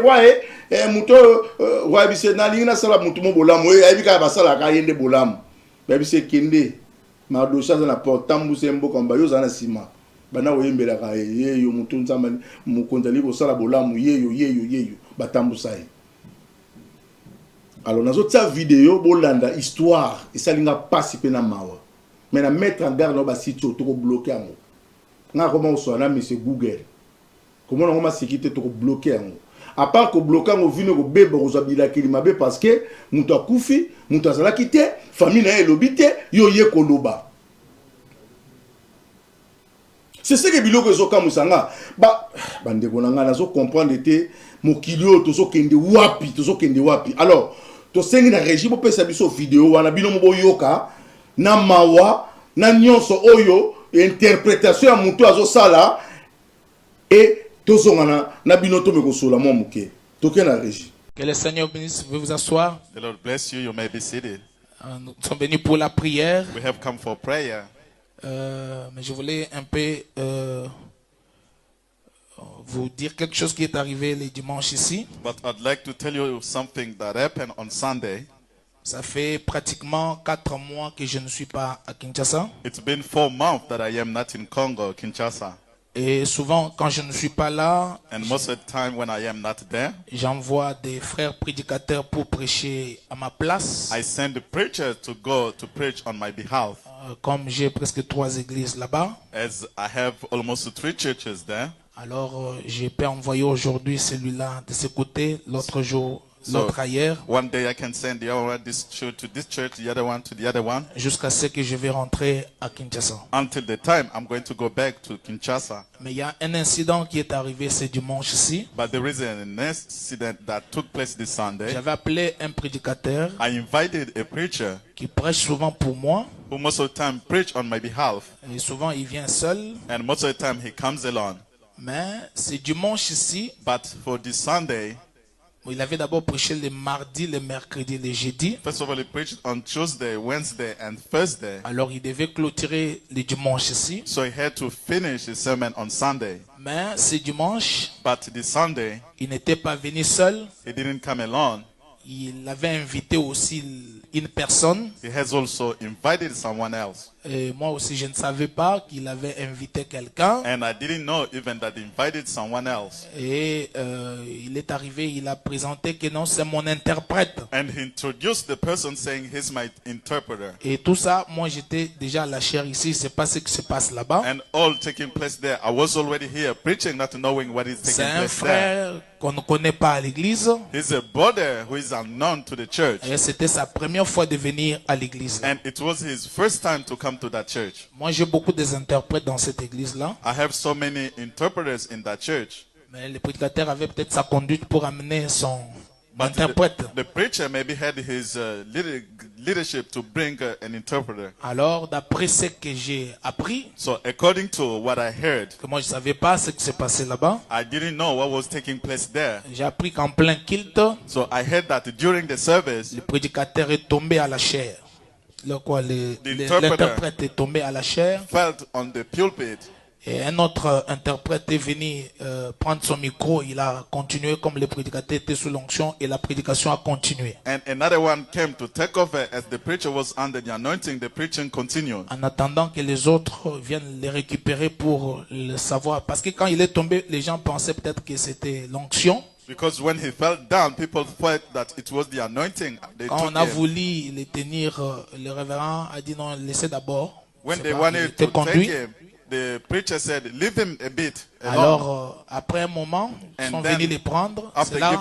mutu roi bise na lingina sala mutu mo bolamu yebi ka basala ka yende bolamu bayebi se kende Mardoché za na portambu sembo kamba yo za na sima bana oyembela ka yeyo mutu nzamba mukonza libo sala bolamu yeyo batambu sai. Alors nazo tia vidéo bolanda histoire et ça linga passer pena mawa mais na mettre en garde no ba site to ko bloquer ngo nga comment so na monsieur Google comment on ma sécurité to ko bloquer ngo à part ko bloquer ngo vino ko beba ko zabila kilima be parce que mutu akufi mutu azala kité famille na elobité yo ye koloba C'est ce que biloko ezoka musanga ba bandeko nanga nazo comprendre te mokilio tozo kende wapi alors to sengi na régime pesa biso vidéo wana bino mo boyoka na mawa na nyonso oyo interprétation ya mutu azo sala et tozongana na bino to meko sola mo muke toke na régie. Que le Seigneur bénisse, vous vous asseoir. The Lord bless you. You may be seated. Nous sommes venus pour la prière. We have come for prayer. Mais je voulais un peu vous dire quelque chose qui est arrivé les dimanches ici. But I'd like to tell you something that happened on Sunday. Ça fait pratiquement 4 mois que je ne suis pas à Kinshasa. It's been 4 months that I am not in Congo, Kinshasa. Et souvent, quand je ne suis pas là, And most of the time when I am not there, j'envoie des frères prédicateurs pour prêcher à ma place. I send the preacher to go to preach on my behalf. Comme j'ai presque 3 églises là-bas. As I have almost 3 churches there. Alors, j'ai pu envoyer aujourd'hui celui-là de ce côté, l'autre jour, l'autre ailleurs. One day I can send the other one, this church to this church, the other one to the other one. Jusqu'à ce que je vais rentrer à Kinshasa. Until the time I'm going to go back to Kinshasa. Mais il y a un incident qui est arrivé ce dimanche-ci. But there is an incident that took place this Sunday. J'avais appelé un prédicateur. I invited a preacher qui prêche souvent pour moi. Who most of the time preach on my behalf. Et souvent il vient seul. And most of the time he comes alone. Mais ce dimanche-ci. But for this Sunday. Il avait d'abord prêché le mardi, le mercredi, le jeudi. First of all, he preached on Tuesday, Wednesday, and Thursday. Alors, il devait clôturer le dimanche ici. So he had to finish his sermon on Sunday. Mais ce dimanche, but this Sunday, il n'était pas venu seul. He didn't come alone. Il avait invité aussi une personne. He has also invited someone else. Et moi aussi, je ne savais pas qu'il avait invité quelqu'un. And I didn't know even that he invited someone else. Et il est arrivé, il a présenté que non, c'est mon interprète. And he introduced the person saying he's my interpreter. Et tout ça, moi j'étais déjà à la chair ici, c'est pas ce qui se passe là-bas. And all taking place there. I was already here preaching, not knowing what is taking place there. C'est un frère qu'on ne connaît pas à l'église. He's a brother who is unknown to the church. Et c'était sa première fois de venir à l'église. And it was his first time to come to that church. Moi, j'ai beaucoup d'interprètes dans cette église-là. I have so many interpreters in that church. Mais le prédicateur avait peut-être sa conduite pour amener son interprète. The preacher maybe had his leadership to bring an interpreter. Alors, d'après ce que j'ai appris, so according to what I heard, que moi je savais pas ce qui s'est passé là-bas. I didn't know what was taking place there. J'ai appris qu'en plein culte, so I heard that during the service, le prédicateur est tombé à la chair. L'interprète est tombé à la chair. Felt on the pulpit. Et un autre interprète est venu prendre son micro. Il a continué comme le prédicateur était sous l'onction et la prédication a continué. And another one came to take over as the preacher was under the anointing. The preaching continued. En attendant que les autres viennent les récupérer pour le savoir. Parce que quand il est tombé, les gens pensaient peut-être que c'était l'onction. Because when he fell down, people thought that it was the anointing. Quand on a voulu le tenir, le révérend a dit non, laissez d'abord. When they wanted to take him, the preacher said, leave him a bit alone. Alors, après un moment, ils sont venus les prendre. C'est là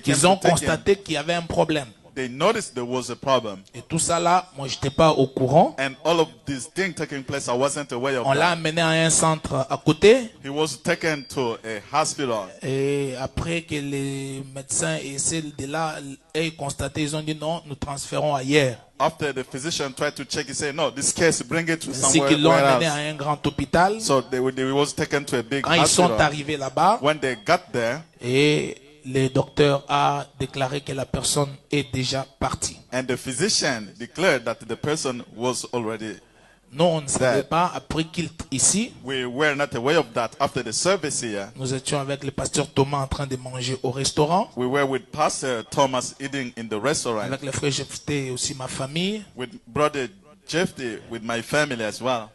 qu'ils ont constaté qu'il y avait un problème. They noticed there was a problem. Et tout ça là, moi j'étais pas au courant. And all of these things taking place, I wasn't aware of. On l'a amené à un centre à côté. He was taken to a hospital. Et après que les médecins essaient de là et constaté, ils ont dit non, nous transférons ailleurs. After the physician tried to check, he said, no, this case, bring it to somewhere else. Qu'ils l'ont amené else. à un grand hôpital. So they was taken to a big Quand hospital. Ils sont arrivés là-bas. When they got there. Et le docteur a déclaré que la personne est déjà partie. And the physician declared that the person was already Nous, on ne savait pas après qu'il ici. We were not aware of that after the service here. Nous étions avec le pasteur Thomas en train de manger au restaurant. We were with Pastor Thomas eating in the restaurant. Avec le frère Jephté et aussi ma famille. With brother Jephté, with my family as well.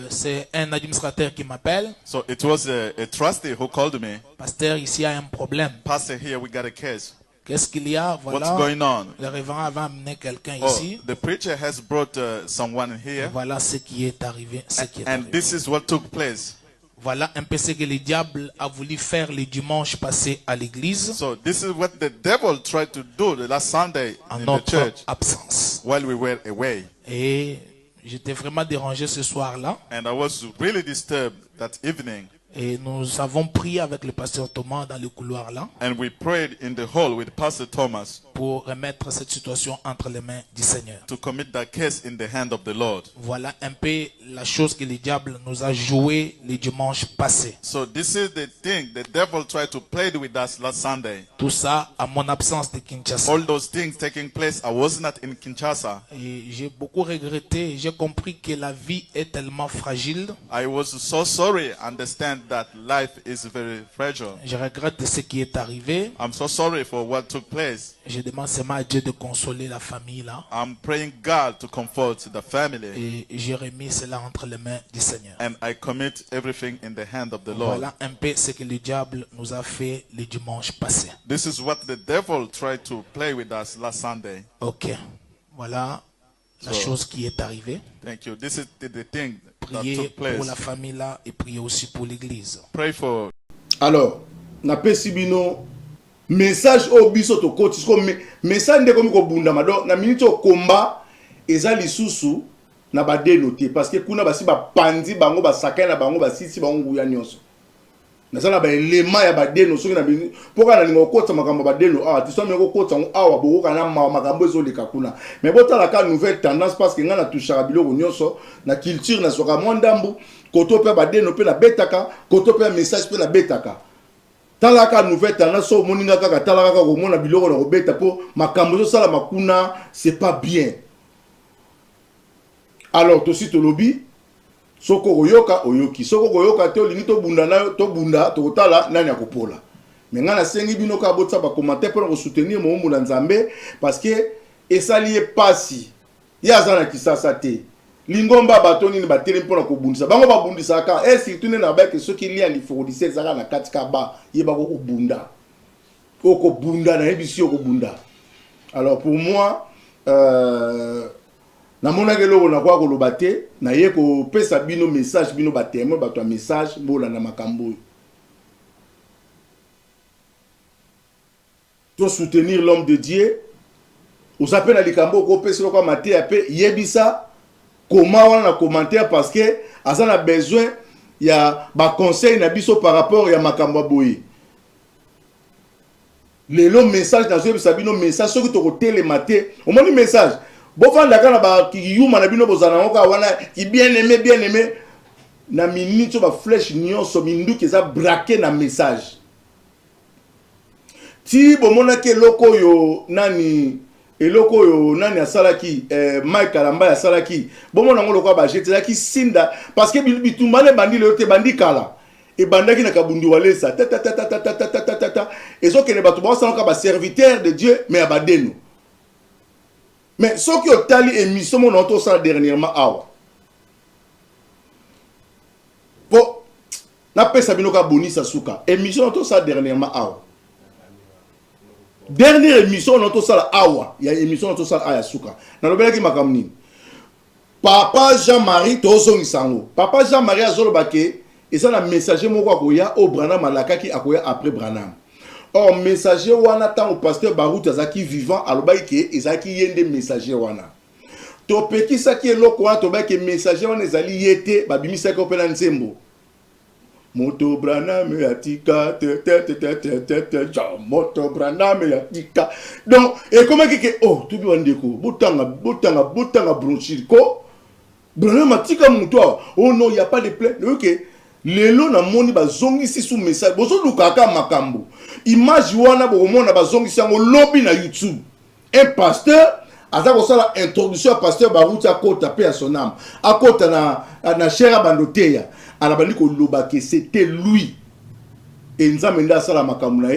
C'est un administrateur qui m'appelle. So it was a trustee who called me. Pasteur, ici il y a un problème. Pastor, here we got a case. Qu'est-ce qu'il y a? Voilà. What's going on? Le révérend avait amené quelqu'un ici. The preacher has brought someone here. Et voilà ce qui est arrivé. And this is what took place. Voilà un peu ce que le diable a voulu faire le dimanche passé à l'église. So this is what the devil tried to do the last Sunday in the church. Absence. While we were away. Et J'étais vraiment dérangé ce soir-là. And I was really disturbed that evening. Et nous avons prié avec le pasteur Thomas dans le couloir là. And we prayed in the hall with Pastor Thomas. Pour remettre cette situation entre les mains du Seigneur. To commit that case in the hand of the Lord. Voilà un peu la chose que le diable nous a joué le dimanche passé. So this is the thing the devil tried to play with us last Sunday. Tout ça à mon absence de Kinshasa. All those things taking place, I was not in Kinshasa. Et j'ai beaucoup regretté. J'ai compris que la vie est tellement fragile. I was so sorry. Understand that life is very fragile. Je regrette ce qui est arrivé. I'm so sorry for what took place. Je demande seulement à Dieu de consoler la famille là. I'm praying God to comfort the family. Et j'ai remis cela entre les mains du Seigneur. And I commit everything in the hand of the Lord. Voilà un peu ce que le diable nous a fait le dimanche passé. This is what the devil tried to play with us last Sunday. Ok. Voilà la chose qui est arrivée. Thank you. This is the thing that Priez took place. pour la famille là et priez aussi pour l'église. Pray for. Alors, na pesi bino message au biso to koti ko message ndeko mi ko bunda mado na minute o komba eza lisusu na ba dénoter parce que kuna basi ba pandi bango ba sakana na bango ba sisi bango nguya nyonso. Na sana ba elema ya ba deno soki na bini poka na lingo kota makambo ba deno ti so me ko kota awa boko kana makambo ezo leka kuna. Mais botala ka nouvelle tendance parce que ngana touchara biloko nyonso na culture na soka mwandambu koto pe ba deno pe na betaka koto pe message pe na betaka. Talaka nouvelle tendance so moninga kaka talaka ko mona biloko na ko beta po makambo zo sala makuna c'est pas bien. Alors to si to lobi soko koyoka oyoki soko koyoka te olingi to bunda na to bunda to kotala nani akopola. Mais ngana sengi bino ka botsa ba commentaire pour soutenir mo muna nzambe parce que esali e pasi ya zana kisasa te. Lingomba batoni ni bateli mpona ko bundisa bango ba bundisa ka surtout na ba ke soki lia li fournisseur zaka na katika ba yeba ko bunda. Oko bunda na ebisi oko bunda. Alors pour moi na mona ke loko na kwa ko lobate na ye ko pesa bino message bino ba témoin ba to message bola na makambo. To soutenir l'homme de Dieu. Vous appelez na likambo ko pesa ko maté ape yebisa comment on a commentaire parce que asa na besoin ya ba conseil na biso par rapport ya makambo boyi. Le message dans ce sabino message ce que to ko télématé au moins message bon fan dakana ba ki yuma na bino bozana ngoka wana ki bien aimé na minute ba flèche nyonso mindu ki za braquer na message ti bomona ke loko yo nani eloko yo nani asalaki Mike Kalamba asalaki bomona ngo loko ba jeté ki sinda parce que bitumale bandi le te bandi kala et bandaki na kabundi walesa ta ta ta ta ta ta ta ta ta ezo ke ne batu ba sanka ba serviteur de Dieu mais abadeno. Mais ce qui est tali émission mon auto ça dernièrement awa. Bon, na pesa binoka boni sasuka. Émission auto ça dernièrement awa. Dernière émission auto ça awa. Il y a émission auto ça aya suka. Na lobela ki makamni. Papa Jean-Marie tozo ngisango. Papa Jean-Marie azolobake et ça na messager moko akoya au Branham malaka ki akoya après Branham. Or, messager wana tant au pasteur Barout azaki vivant alobaki ke ezaki yende messager wana. To peki saki eloko wana to baki messager wana ezali yete babimisa ko pela nzembo. Moto Branham yatika moto Branham yatika. Donc et comment que oh tout bien ndeko botanga bronchir ko Branham yatika moto oh non il y a pas de plainte. OK. Lelo na moni bazongisi sous message bozo lukaka makambo image wana bomona bazongisi ngo lobby na YouTube un pasteur aza ko sala introduction pasteur Barouti akota pe à son âme akota na chera bandoteya alabandi ko loba que c'était lui et nzamenda sala makambo na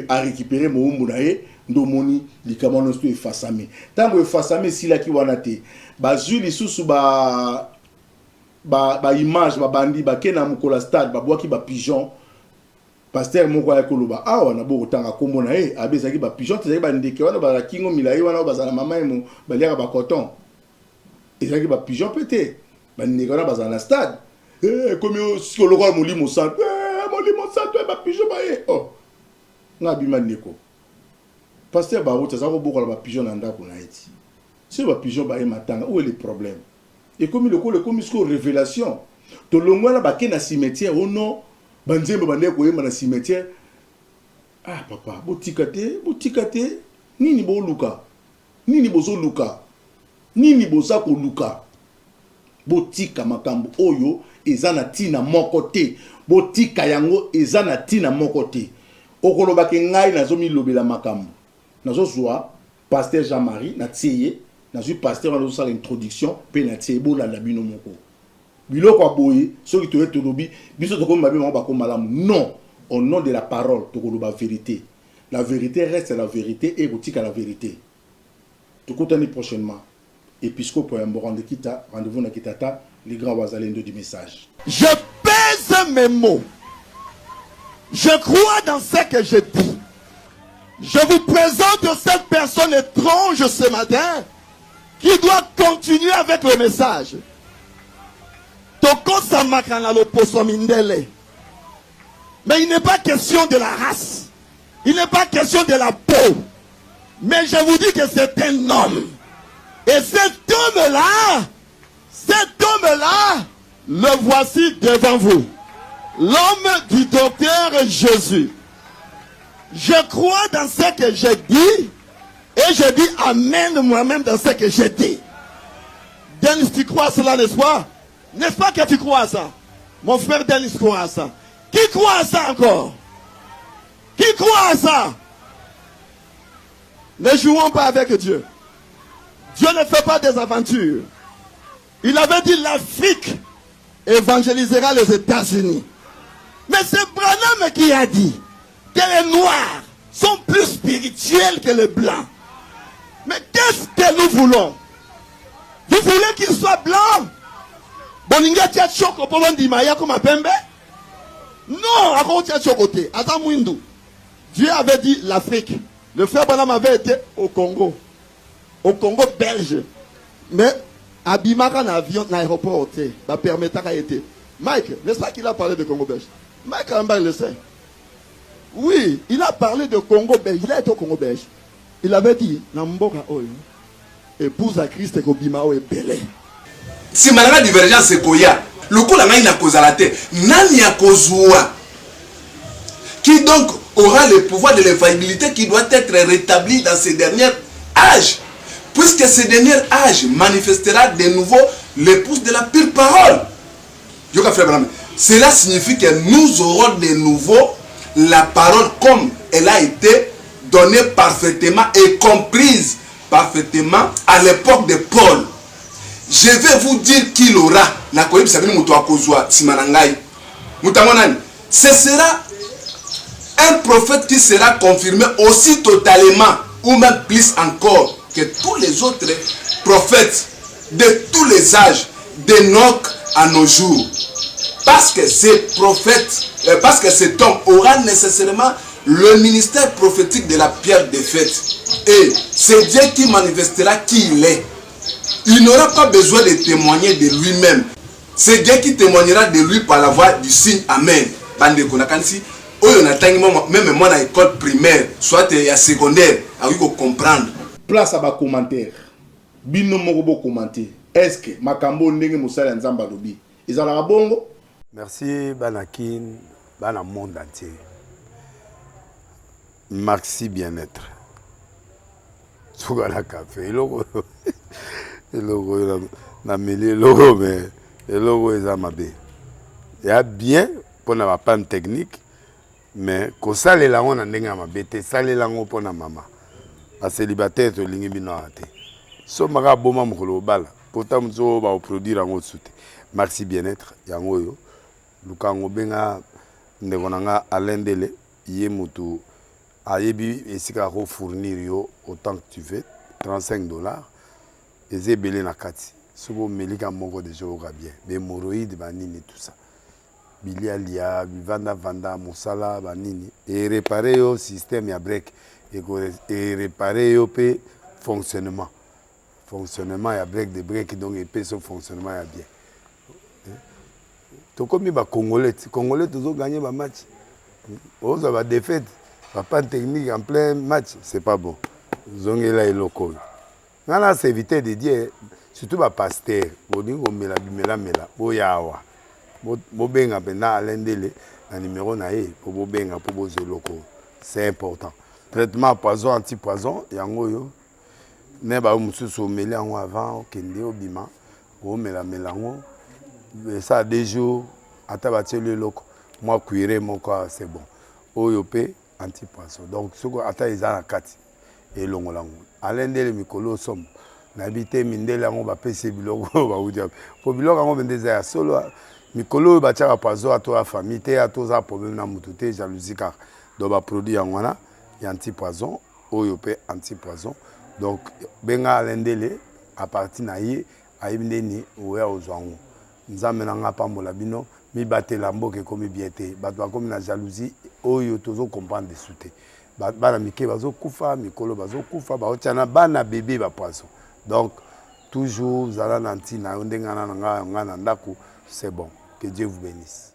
a récupérer moumbu na ye ndomoni likamano sto efasame tango efasame silaki wana te bazui lisusu ba image ba bandi ba kena mukola stade ba boaki ba pigeon pasteur moko ya koloba awa na boko tanga kombo na abezaki ba pigeon tezaki ba ndeke wana ba kingo milai wana bazala mama emo ba liaka ba coton ezaki ba pigeon pété ba ndeke wana bazala na stade comme psikologo molimo santo ba pigeon ba oh na bima ndeko pasteur ba rota za ko bokola ba pigeon na ndako na eti si ba pigeon ba matanga où est le problème. Et comme le comme révélation. To longwa la baké na cimetière oh non, banzembe bandé ko yema na cimetière. Ah papa, botikate, nini bo luka. Nini bozo luka. Nini boza ko luka. Botika makambo oyo ezana tina moko te. Botika yango ezana tina moko te. Okoloba ke ngai nazomi lobela makambo. Nazo zwa pasteur Jean-Marie na tieye, nazo pasteur nazo sala introduction pe na tieye bo la bino moko. Biloko aboye soki to etolobi biso to ko mabe ma ba ko malamu. Non, au nom de la parole to koloba vérité. La vérité reste la vérité et botika la vérité. To kotani prochainement. Épiscope Mborande Kita, rendez-vous na Kitata, les grands wazalendo du message. Je pèse mes mots. Je crois dans ce que je dis. Je vous présente cette personne étrange ce matin qui doit continuer avec le message. Toko Samakana le posomindele. Mais il n'est pas question de la race. Il n'est pas question de la peau. Mais je vous dis que c'est un homme. Et cet homme-là, le voici devant vous. L'homme du docteur Jésus. Je crois dans ce que je dis et je dis amen moi-même dans ce que je dis. Denis, tu crois à cela, n'est-ce pas? N'est-ce pas que tu crois à ça? Mon frère Denis croit à ça. Qui croit à ça encore? Qui croit à ça? Ne jouons pas avec Dieu. Dieu ne fait pas des aventures. Il avait dit l'Afrique évangélisera les États-Unis. Mais c'est Branham qui a dit que les Noirs sont plus spirituels que les Blancs. Mais qu'est-ce que nous voulons? Vous voulez qu'ils soient blancs? Boninga tia choko pour ndimaya comme pembe? Non, à cause tia chocoté. Attends Mwindu. Dieu avait dit l'Afrique. Le frère Branham avait été au Congo belge. Mais Abimaka na avion na aéroport ba permettra qu'a été. Mike, n'est-ce pas qu'il a parlé de Congo belge? Mike Ambar le sait. Oui, il a parlé de Congo belge. Il a été au Congo belge. Il avait dit Namboka oyo épouse à Christ et Kobimao est belé. Si malgré divergence c'est koya, le coup la main n'a cause à la tête. Nani a kozua. Qui donc aura le pouvoir de l'infaillibilité qui doit être rétabli dans ces derniers âges. Puisque ce dernier âge manifestera de nouveau l'épouse de la pure parole. Cela signifie que nous aurons de nouveau la parole comme elle a été donnée parfaitement et comprise parfaitement à l'époque de Paul. Je vais vous dire qu'il aura. Ce sera un prophète qui sera confirmé aussi totalement ou même plus encore que tous les autres prophètes de tous les âges, d'Enoch à nos jours. Parce que ces prophètes, parce que cet homme aura nécessairement le ministère prophétique de la pierre de fête. Et c'est Dieu qui manifestera qui il est. Il n'aura pas besoin de témoigner de lui-même. C'est Dieu qui témoignera de lui par la voix du signe Amen. Bande konakansi, oyo natangi même moi à l'école primaire, soit à secondaire, à comprendre. Place à bas commentaire. Bino moko commenter. Est-ce que makambo ndenge musala nzamba lobi? Ezala bongo? Merci Banakin, Bana monde entier. Maxi bien-être. Sougala café, logo. Logo na mêlé logo mais logo ezamabe. Il y a bien pour na panne technique mais ko sale la on ndenge mabe te sale la ngo pona mama. A célibataire to lingi bino ate. So maka boma mukolo bala. Pourtant mzo ba produire ngo soute. Maxi bien-être yango yo. Lukango benga ndekona alendele ye mutu ayebi esika ko fournir yo autant que tu veux $35 ezebele na kati sobo melika moko de joga bien be hémorroïdes banini tout ça bilia lia vanda musala banini et réparer yo système ya break et réparer yo pe fonctionnement ya break de break donc et pe son fonctionnement ya bien. To comme ba congolais toujours gagner ba match. On va défaite, pas de technique en plein match, c'est pas bon. Zongela et loco. Là c'est éviter de dire surtout ba pasteur bolingo mela bimela mela boyawa bobenga pena alendele na numéro na ye po bobenga po bozoloko c'est important traitement poison anti-poison yango yo ne ba mususu omeli yango avant okende obima omela melango ça a 2 jours ata batie le loko moi cuire moko c'est bon oyo pe anti-poison donc soko ata eza na kati elongolango alendele mikolo somme na habité mindele yango bapesi biloko baudia po biloko yango bendeza ya solo mikolo batiaka poison ato ya famille te atoza problème na mutu te jalousie car donc baproduit yango wana ya anti-poison oyo pe anti-poison donc benga alendele à partir na ye ayebi ndeni oya ozwango nzambe na nga pambola bino mibatela mboka ekomi bien te bato bakomi na jalousie oyo tozo comprendre dessous te bana mike bazokufa mikolo bazokufa baotia na bana bébé bapoison donc toujours zala na ntina yo ndenge nga na ndako c'est bon que Dieu vous bénisse.